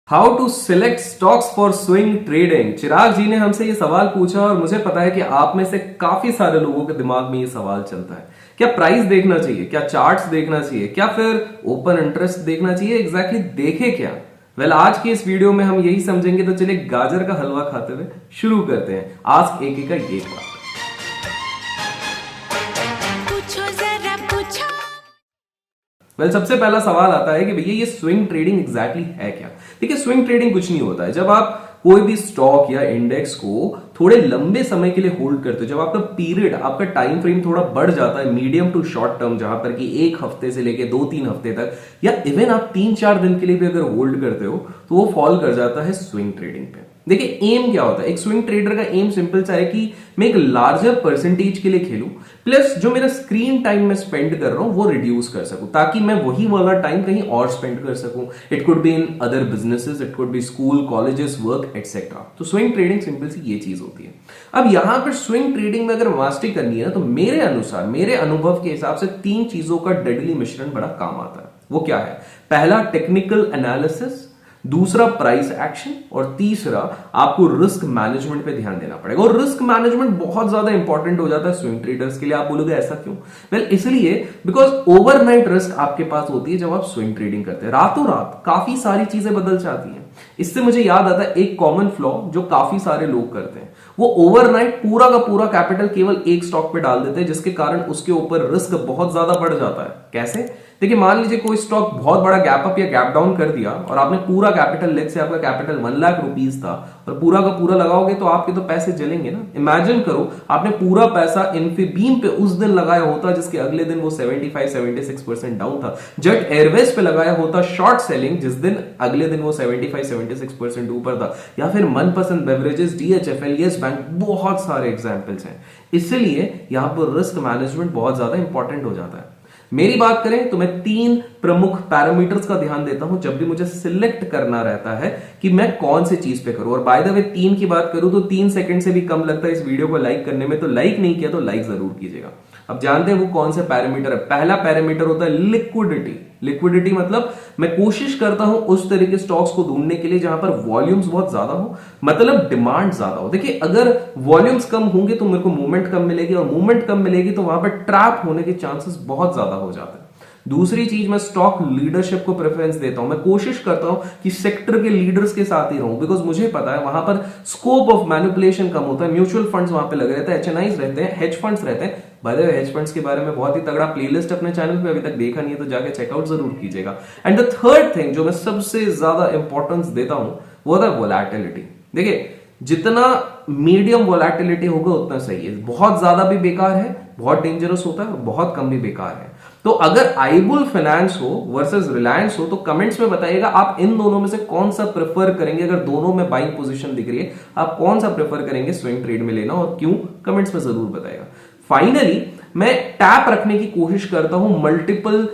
How to select stocks for swing trading. Chirag ji ने हमसे ये सवाल पूछा और मुझे पता है कि आप में से काफी सारे लोगों के दिमाग में ये सवाल चलता है। क्या प्राइस देखना चाहिए, क्या चार्ट्स देखना चाहिए, क्या फिर ओपन इंटरेस्ट देखना चाहिए, एग्जैक्टली देखे क्या? आज की इस वीडियो में हम यही समझेंगे, तो चलिए गाजर का हलवा खाते हुए शुरू करते हैं आज एक का ये बात। सबसे पहला सवाल आता है कि भैया ये स्विंग ट्रेडिंग एग्जैक्टली है क्या? देखिए, स्विंग ट्रेडिंग कुछ नहीं होता है। जब आप कोई भी स्टॉक या इंडेक्स को थोड़े लंबे समय के लिए होल्ड करते हो, जब आपका पीरियड, आपका टाइम फ्रेम थोड़ा बढ़ जाता है, मीडियम टू शॉर्ट टर्म, जहां पर कि एक हफ्ते से लेके 2-3 हफ्ते तक, या इवन आप 3-4 दिन के लिए भी अगर होल्ड करते हो, तो वो फॉल कर जाता है स्विंग ट्रेडिंग पे। देखिए, एम क्या होता है? एक स्विंग ट्रेडर का एम सिंपल सा है कि मैं एक लार्जर परसेंटेज के लिए खेलूं, प्लस जो मेरा स्क्रीन टाइम में स्पेंड कर रहा हूं वो रिड्यूस कर सकूं, ताकि मैं वही वाला टाइम कहीं और स्पेंड कर सकूं। It could be in other businesses, it could be school, colleges, work etcetera. तो स्विंग ट्रेडिंग सिंपल सी ये चीज होती है। अब यहां पर स्विंग ट्रेडिंग में अगर मास्टरी करनी है, तो मेरे अनुसार, मेरे अनुभव के हिसाब से 3 चीजों का डेडली मिश्रण बड़ा काम आता है। वो क्या है? पहला, टेक्निकल एनालिसिस, दूसरा प्राइस एक्शन, और तीसरा आपको रिस्क मैनेजमेंट पे ध्यान देना पड़ेगा। और रिस्क मैनेजमेंट बहुत ज्यादा इंपॉर्टेंट हो जाता है स्विंग ट्रेडर्स के लिए। आप बोलोगे ऐसा क्यों? इसलिए बिकॉज ओवरनाइट रिस्क आपके पास होती है जब आप स्विंग ट्रेडिंग करते हैं। रातों रात काफी सारी चीजें बदल जाती हैं। इससे मुझे याद आता है एक कॉमन फ्लॉ जो काफी सारे लोग करते हैं। वो ओवरनाइट पूरा का पूरा कैपिटल केवल एक स्टॉक पे डाल देते हैं, जिसके कारण उसके ऊपर रिस्क बहुत ज्यादा बढ़ जाता है। कैसे? देखिए, मान लीजिए कोई स्टॉक बहुत बड़ा गैप अप या गैप डाउन कर दिया, और आपने पूरा कैपिटल, लेट से आपका कैपिटल 1 लाख रुपीस था, और पूरा का पूरा लगाओगे तो आपके तो पैसे जलेंगे ना। इमेजिन करो, आपने पूरा पैसा इन्फीबीम पे उस दिन लगाया होता जिसके अगले दिन वो 75-76% डाउन था। जेट एयरवेज पे लगाया होता शॉर्ट सेलिंग, जिस दिन अगले दिन वो 75-76% ऊपर था। या फिर मनपसंद बेवरेजेस, DHFL, यस बैंक, बहुत सारे एग्जाम्पल्स हैं। इसलिए यहां पर रिस्क मैनेजमेंट बहुत ज्यादा इंपॉर्टेंट हो जाता है। मेरी बात करें तो मैं 3 प्रमुख पैरामीटर्स का ध्यान देता हूं जब भी मुझे सिलेक्ट करना रहता है कि मैं कौन सी चीज पे करूं। और बाय द वे, 3 की बात करूं तो 3 सेकंड से भी कम लगता है इस वीडियो को लाइक करने में, तो लाइक नहीं किया तो लाइक जरूर कीजिएगा। अब जानते हैं वो कौन से पैरामीटर है। पहला पैरामीटर होता है लिक्विडिटी। लिक्विडिटी मतलब मैं कोशिश करता हूं उस तरह के स्टॉक्स को ढूंढने के लिए जहां पर वॉल्यूम्स बहुत ज्यादा हो, मतलब डिमांड ज्यादा हो। देखिए, अगर वॉल्यूम्स कम होंगे तो मेरे को मूवमेंट कम मिलेगी, और मूवमेंट कम मिलेगी तो वहां पर ट्रैप होने के चांसेस बहुत ज्यादा हो जाते हैं। दूसरी चीज, मैं स्टॉक लीडरशिप को प्रेफरेंस देता हूं। मैं कोशिश करता हूं कि सेक्टर के लीडर्स के साथ ही रहूं, बिकॉज मुझे पता है वहां पर स्कोप ऑफ मैनिपुलेशन कम होता है। म्यूचुअल फंड्स वहां पे लगे रहते हैं, HNIs रहते हैं, हेज फंड्स रहते हैं। By the way, hedge funds के बारे में बहुत ही तगड़ा प्लेलिस्ट अपने चैनल पे अभी तक देखा नहीं है तो जाके चेकआउट जरूर कीजिएगा। एंड द थर्ड थिंग जो मैं सबसे ज्यादा इंपॉर्टेंस देता हूं वो होता है वोलैटिलिटी। देखिए, जितना मीडियम वोलैटिलिटी होगा उतना सही है। बहुत ज्यादा भी बेकार है, बहुत डेंजरस होता है, और बहुत कम भी बेकार है। तो अगर आईबुल फाइनेंस हो वर्सेस रिलायंस हो, तो कमेंट्स में बताइएगा आप इन दोनों में से कौन सा प्रेफर करेंगे। अगर दोनों में बाइंग पोजीशन दिख रही है, आप कौन सा प्रेफर करेंगे स्विंग ट्रेड में लेना, और क्यों? कमेंट्स में जरूर बताइएगा। फाइनली, मैं टैप रखने की कोशिश करता हूं मल्टीपल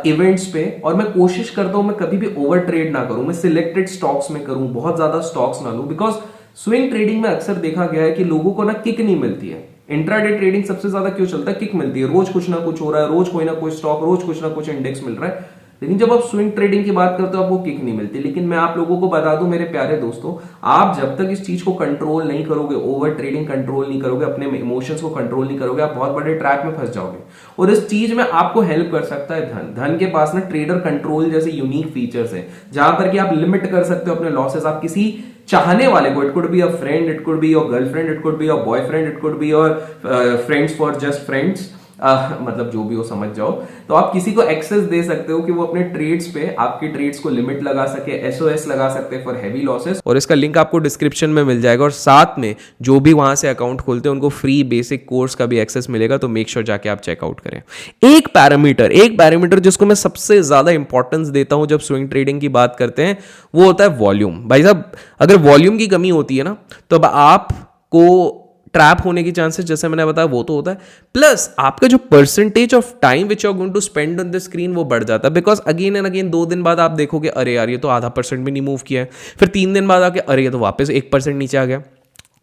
इवेंट्स पे, और मैं कोशिश करता हूं मैं कभी भी ओवर ट्रेड ना करूं, मैं सिलेक्टेड स्टॉक्स में करूं, बहुत ज्यादा स्टॉक्स ना लूं। बिकॉज स्विंग ट्रेडिंग में अक्सर देखा गया है कि लोगों को ना किक नहीं मिलती है। इंट्राडे ट्रेडिंग सबसे ज्यादा क्यों चलता है? किक मिलती है, रोज कुछ ना कुछ हो रहा है, रोज कोई ना कोई स्टॉक, रोज कुछ ना कुछ इंडेक्स मिल रहा है। लेकिन जब आप स्विंग ट्रेडिंग की बात करते हो आपको किक नहीं मिलती। लेकिन मैं आप लोगों को बता दूं मेरे प्यारे दोस्तों, आप जब तक इस चीज को कंट्रोल नहीं करोगे, ओवर ट्रेडिंग कंट्रोल नहीं करोगे, अपने इमोशंस को कंट्रोल नहीं करोगे, आप बहुत बड़े ट्रैप में फंस जाओगे। और इस चीज में आपको हेल्प कर सकता है धन। धन के पास ना ट्रेडर कंट्रोल जैसे यूनिक फीचर्स है, जहां पर कि आप लिमिट कर सकते हो अपने लॉसेस। आप किसी चाहने वाले को, it could be a friend, it could be your girlfriend, it could be your boyfriend, it could be your friends for just friends, मतलब जो भी हो समझ जाओ, तो आप किसी को एक्सेस दे सकते हो कि वो अपने ट्रेड्स पे, आपके ट्रेड्स को लिमिट लगा सके, SOS लगा सकते हैं फॉर हैवी लॉसेस। और इसका लिंक आपको डिस्क्रिप्शन में मिल जाएगा, और साथ में जो भी वहां से अकाउंट खोलते हैं उनको फ्री बेसिक कोर्स का भी एक्सेस मिलेगा। तो मेक श्योर जाके आप चेकआउट करें। एक पैरामीटर जिसको मैं सबसे ज्यादा इंपॉर्टेंस देता हूं जब स्विंग ट्रेडिंग की बात करते हैं, वो होता है वॉल्यूम। भाई साहब, अगर वॉल्यूम की कमी होती है ना, तो अब आपको ट्रैप होने की चांसेस, जैसे मैंने बताया, वो तो होता है। प्लस आपका जो percentage of time which you are going to spend on the screen वो बढ़ जाता है। बिकॉज अगेन एंड अगेन 2 दिन बाद आप देखोगे, अरे यार ये तो 0.5% भी नहीं मूव किया है। फिर 3 दिन बाद आके, अरे ये तो वापस 1% नीचे आ गया।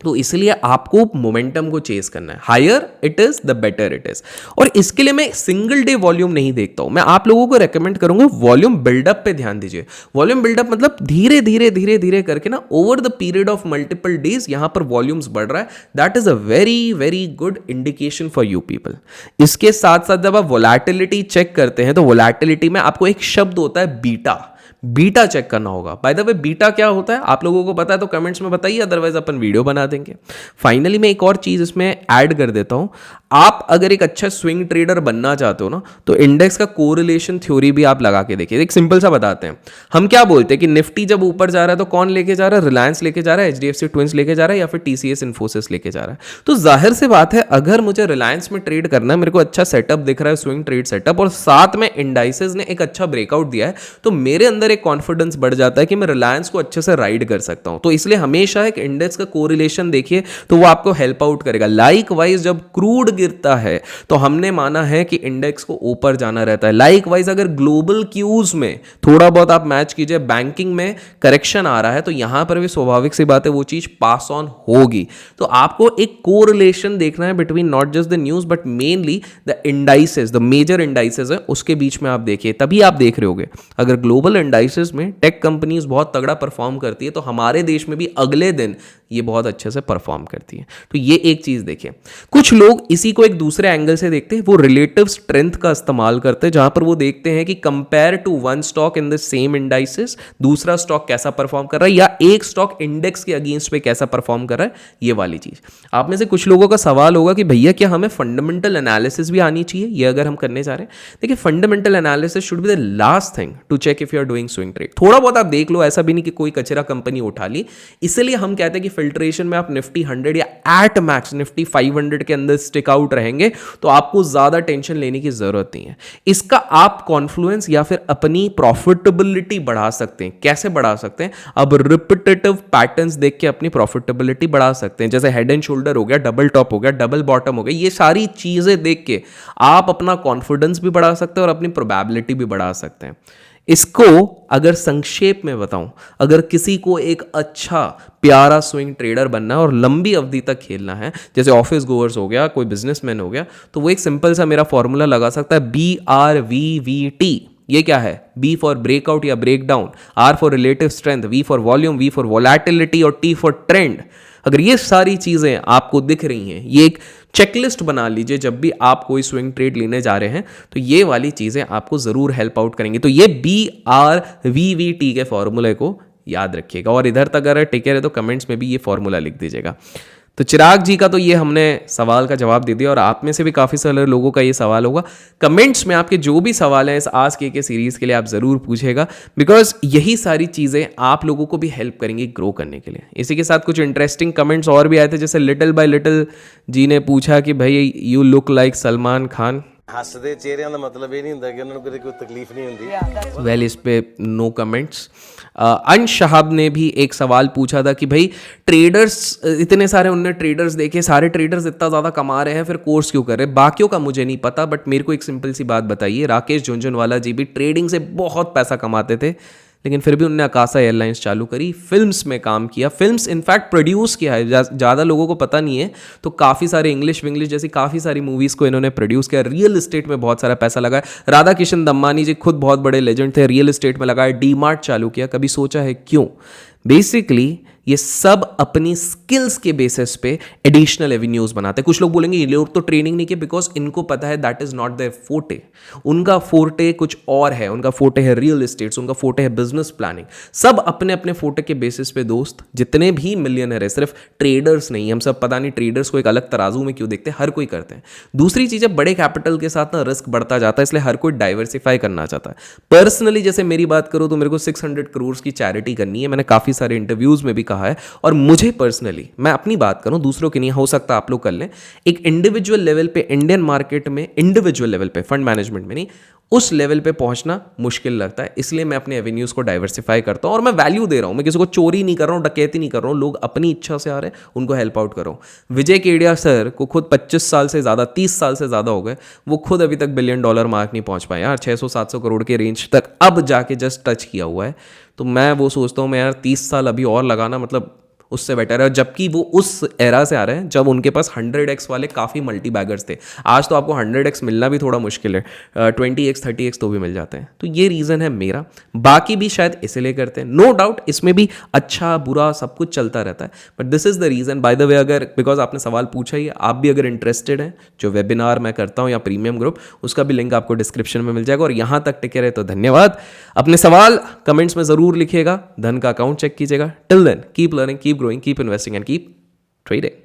तो इसलिए आपको मोमेंटम को चेस करना है, higher it is the better it is. और इसके लिए मैं सिंगल डे वॉल्यूम नहीं देखता हूं, मैं आप लोगों को रेकमेंड करूंगा वॉल्यूम बिल्डअप पे ध्यान दीजिए। वॉल्यूम बिल्डअप मतलब धीरे धीरे धीरे धीरे करके ना over the period of multiple days यहां पर वॉल्यूम्स बढ़ रहा है, that is a very very good indication for you people. इसके साथ साथ जब आप वोलैटिलिटी चेक करते हैं तो वोलैटिलिटी में आपको एक शब्द होता है बीटा, बीटा चेक करना होगा। बाय द वे बीटा क्या होता है आप लोगों को पता है तो कमेंट्स में बताइए, अदरवाइज अपन वीडियो बना देंगे। फाइनली मैं एक और चीज इसमें ऐड कर देता हूं, आप अगर एक अच्छा स्विंग ट्रेडर बनना चाहते हो ना तो इंडेक्स का कोरिलेशन थ्योरी भी आप लगा के देखिए। एक सिंपल सा बताते हैं, हम क्या बोलते हैं कि निफ्टी जब ऊपर जा रहा है तो कौन लेके जा रहा है, रिलायंस लेके जा रहा है, एचडीएफसी ट्विंस लेके जा रहा है, या फिर टीसीएस इन्फोसिस लेके जा रहा है। तो जाहिर सी बात है अगर मुझे रिलायंस में ट्रेड करना है, मेरे को अच्छा सेटअप दिख रहा है स्विंग ट्रेड सेटअप, और साथ में इंडाइसेस ने एक अच्छा ब्रेकआउट दिया है, तो मेरे अंदर एक कॉन्फिडेंस बढ़ जाता है कि मैं रिलायंस को अच्छे से राइड कर सकता हूं। तो इसलिए हमेशा एक इंडेक्स का कोरिलेशन देखिए तो वो आपको हेल्प आउट करेगा। लाइक वाइज जब क्रूड गिरता है तो हमने माना है कि इंडेक्स को ऊपर जाना रहता है। लाइक वाइज अगर ग्लोबल क्यूज में थोड़ा बहुत आप मैच कीजिए, बैंकिंग में करेक्शन आ रहा है तो यहां पर भी स्वाभाविक सी बात है वो चीज पास ऑन होगी। तो आपको एक कोरिलेशन देखना है between not just the news but mainly the indices, the major indices है उसके बीच में आप देखिए, तभी आप देख रहे होगे। अगर ग्लोबल इंडाइसेस में टेक कंपनीज बहुत तगड़ा परफॉर्म करती है तो हमारे देश में भी अगले दिन ये बहुत अच्छे से परफॉर्म करती है। तो ये एक चीज देखिए। कुछ लोग इसी को एक दूसरे एंगल से देखते हैं, वो रिलेटिव स्ट्रेंथ का इस्तेमाल करते हैं, जहां पर वो देखते हैं कि compare to one stock in the same indices दूसरा स्टॉक कैसा परफॉर्म कर रहा है, या एक स्टॉक इंडेक्स के अगेंस्ट पे कैसा परफॉर्म कर रहा है, ये वाली चीज। आप में से कुछ लोगों का सवाल होगा कि भैया क्या हमें फंडामेंटल एनालिसिस भी आनी चाहिए, ये अगर हम करने जा रहे हैं। देखिए fundamental analysis should be the last thing to check if you are doing swing trade. थोड़ा बहुत आप देख लो, ऐसा भी नहीं कि कोई कचरा कंपनी उठा ली। इसलिए हम कहते हैं कि फिल्ट्रेशन में आप निफ्टी 100 या एट मैक्स निफ्टी 500 के अंदर स्टिक आउट रहेंगे तो आपको ज्यादा टेंशन लेने की जरूरत नहीं है। इसका आप कॉन्फ्लुएंस या फिर अपनी प्रॉफिटेबिलिटी बढ़ा सकते हैं। कैसे बढ़ा सकते हैं? अब रिपीटेटिव पैटर्न्स देख के अपनी प्रॉफिटेबिलिटी बढ़ा सकते हैं, जैसे हेड एंड शोल्डर हो गया, डबल टॉप हो गया, डबल बॉटम हो गया। ये सारी चीजें देख के आप अपना कॉन्फिडेंस भी बढ़ा सकते हैं और अपनी प्रोबेबिलिटी भी बढ़ा सकते हैं। इसको अगर संक्षेप में बताऊं, अगर किसी को एक अच्छा प्यारा स्विंग ट्रेडर बनना है और लंबी अवधि तक खेलना है, जैसे ऑफिस गोअर्स हो गया, कोई बिजनेसमैन हो गया, तो वो एक सिंपल सा मेरा फॉर्मूला लगा सकता है, BRVVT। ये क्या है? B फॉर ब्रेकआउट या breakdown, R for relative strength, V for volume, V for volatility और T फॉर ट्रेंड। अगर ये सारी चीजें आपको दिख रही हैं, ये एक चेकलिस्ट बना लीजिए जब भी आप कोई स्विंग ट्रेड लेने जा रहे हैं, तो ये वाली चीजें आपको जरूर हेल्प आउट करेंगी। तो ये BRVVT के फॉर्मूले को याद रखिएगा, और इधर तक अगर टिके रहे तो कमेंट्स में भी ये फॉर्मूला लिख दीजिएगा। तो चिराग जी का तो ये हमने सवाल का जवाब दे दिया, और आप में से भी काफ़ी सारे लोगों का ये सवाल होगा। कमेंट्स में आपके जो भी सवाल हैं इस आस्क के सीरीज़ के लिए आप ज़रूर पूछेगा, बिकॉज यही सारी चीज़ें आप लोगों को भी हेल्प करेंगी ग्रो करने के लिए। इसी के साथ कुछ इंटरेस्टिंग कमेंट्स और भी आए थे, जैसे लिटिल बाय लिटिल जी ने पूछा कि भाई you look like Salman Khan. हसदे चेहरिਆਂ ਦਾ मतलब ਇਹ ਨਹੀਂ ਹੁੰਦਾ ਕਿ ਉਹਨਾਂ ਨੂੰ ਕੋਈ तकलीफ नहीं होती। वेल इस पे नो कमेंट्स। अंश शहाब ने भी एक सवाल पूछा था कि भाई ट्रेडर्स इतने सारे, उनने ट्रेडर्स देखे, सारे ट्रेडर्स इतना ज़्यादा कमा रहे हैं, फिर कोर्स क्यों कर रहे हैं? बाकियों का मुझे नहीं पता, बट मेरे को एक सिंपल सी बात बताइए, राकेश झुनझुनवाला जी भी ट्रेडिंग से बहुत पैसा कमाते थे, लेकिन फिर भी उन्होंने आकाशा एयरलाइंस चालू करी, फिल्म्स में काम किया, फिल्म्स इनफैक्ट प्रोड्यूस किया है, ज़्यादा लोगों को पता नहीं है, तो काफ़ी सारे इंग्लिश विंग्लिश जैसी काफ़ी सारी मूवीज़ को इन्होंने प्रोड्यूस किया। रियल एस्टेट में बहुत सारा पैसा लगाया। राधा किशन दम्मानी जी खुद बहुत बड़े लेजेंड थे, रियल एस्टेट में लगाया, डीमार्ट चालू किया। कभी सोचा है क्यों? बेसिकली ये सब अपनी स्किल्स के बेसिस पे एडिशनल एवेन्यूज बनाते हैं। कुछ लोग बोलेंगे ये लोग तो ट्रेनिंग नहीं किए, बिकॉज इनको पता है that is not there forte. उनका फोर्टे कुछ और है, उनका फोर्टे है रियल एस्टेट्स, उनका फोर्टे है बिजनेस प्लानिंग। सब अपने अपने फोर्टे के बेसिस पे दोस्त, जितने भी मिलियनर है, सिर्फ ट्रेडर्स नहीं। हम सब पता नहीं ट्रेडर्स को एक अलग तराजू में क्यों देखते हैं, हर कोई करते हैं। दूसरी चीज़ है बड़े कैपिटल के साथ ना रिस्क बढ़ता जाता है, इसलिए हर कोई डाइवर्सिफाई करना चाहता है। पर्सनली जैसे मेरी बात करूँ तो मेरे को 600 करोड़ की चैरिटी करनी है, मैंने काफ़ी सारे इंटरव्यूज में भी कहा है। और मुझे पर्सनली, मैं अपनी बात करूं, दूसरों की नहीं, हो सकता आप लोग कर लें, एक इंडिविजुअल लेवल पे इंडियन मार्केट में, इंडिविजुअल लेवल पे, फंड मैनेजमेंट में नहीं, उस लेवल पे पहुंचना मुश्किल लगता है। इसलिए मैं अपने एवेन्यूज को डाइवर्सिफाई करता हूं और मैं वैल्यू दे रहा हूं। मैं किसी को चोरी नहीं कर रहा हूं, डकैती नहीं कर रहा हूं, लोग अपनी इच्छा से आ रहे हैं, उनको हेल्प आउट कर रहा हूं। विजय केडिया सर को खुद 25 साल से ज़्यादा, 30 साल से ज़्यादा हो गए, वो खुद अभी तक $1 बिलियन मार्क नहीं पहुंच पाए यार, 600-700 करोड़ के रेंज तक अब जाके जस्ट टच किया हुआ है। तो मैं वो सोचता हूँ मैं यार 30 साल अभी और लगाना, मतलब उससे बेटर है, जबकि वो उस एरा से आ रहे हैं जब उनके पास 100x वाले काफ़ी मल्टी बैगर्स थे। आज तो आपको 100x मिलना भी थोड़ा मुश्किल है, 20x 30x तो भी मिल जाते हैं। तो ये रीज़न है मेरा, बाकी भी शायद इसीलिए करते हैं, नो डाउट इसमें भी अच्छा बुरा सब कुछ चलता रहता है, but this is the reason. By the way, अगर बिकॉज आपने सवाल पूछा ही है, आप भी अगर इंटरेस्टेड हैं, जो वेबिनार मैं करता हूँ या प्रीमियम ग्रुप, उसका भी लिंक आपको डिस्क्रिप्शन में मिल जाएगा। और यहाँ तक टिके रहे तो धन्यवाद। अपने सवाल कमेंट्स में ज़रूर लिखिएगा, धन का अकाउंट चेक कीजिएगा। Till then keep learning, keep growing, keep investing and keep trading.